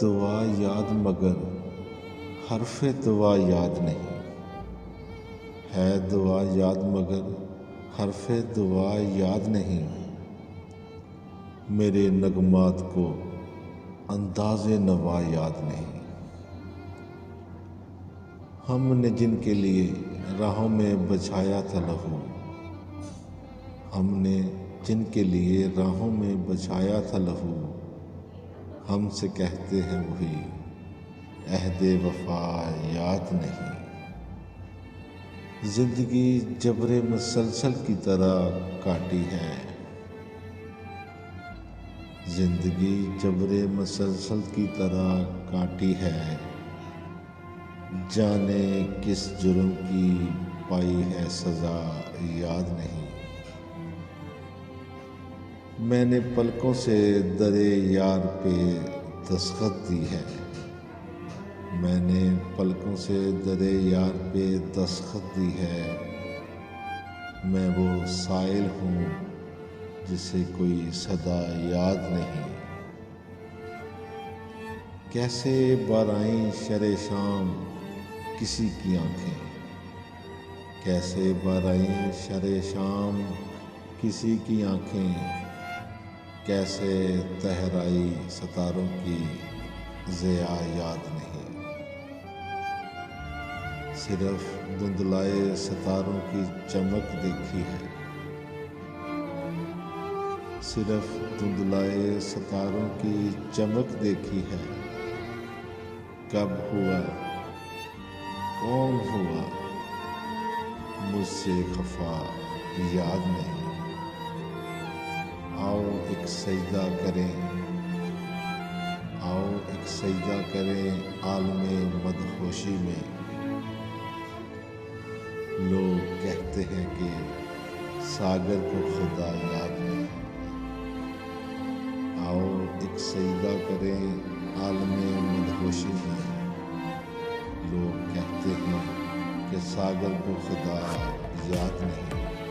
دعا یاد مگر حرف دعا یاد نہیں، ہے دعا یاد مگر حرف دعا یاد نہیں، میرے نغمات کو انداز نوا یاد نہیں۔ ہم نے جن کے لیے راہوں میں بچھایا تھا لہو، ہم نے جن کے لیے راہوں میں بچھایا تھا لہو، ہم سے کہتے ہیں وہی عہد وفا یاد نہیں۔ زندگی جبر مسلسل کی طرح کاٹی ہے، زندگی جبر مسلسل کی طرح کاٹی ہے، جانے کس جرم کی پائی ہے سزا یاد نہیں۔ میں نے پلکوں سے در یار پہ دستخط دی ہے، میں نے پلکوں سے در یار پہ دستخط دی ہے، میں وہ سائل ہوں جسے کوئی صدا یاد نہیں۔ کیسے بارائیں شر شام کسی کی آنکھیں، کیسے بارائیں شر شام کسی کی آنکھیں، کیسے تہرائی ستاروں کی ضیا یاد نہیں۔ صرف دھندلائے ستاروں کی چمک دیکھی ہے، صرف دھندلائے ستاروں کی چمک دیکھی ہے، کب ہوا کون ہوا مجھ سے خفا یاد نہیں۔ آؤ ایک سجدہ کریں، آؤ ایک سجدہ کریں عالم مدہوشی میں، لوگ کہتے ہیں کہ ساگر کو خدا یاد نہیں۔ آؤ ایک سجدہ کریں عالم مدہوشی میں، لوگ کہتے ہیں کہ ساگر کو خدا یاد نہیں۔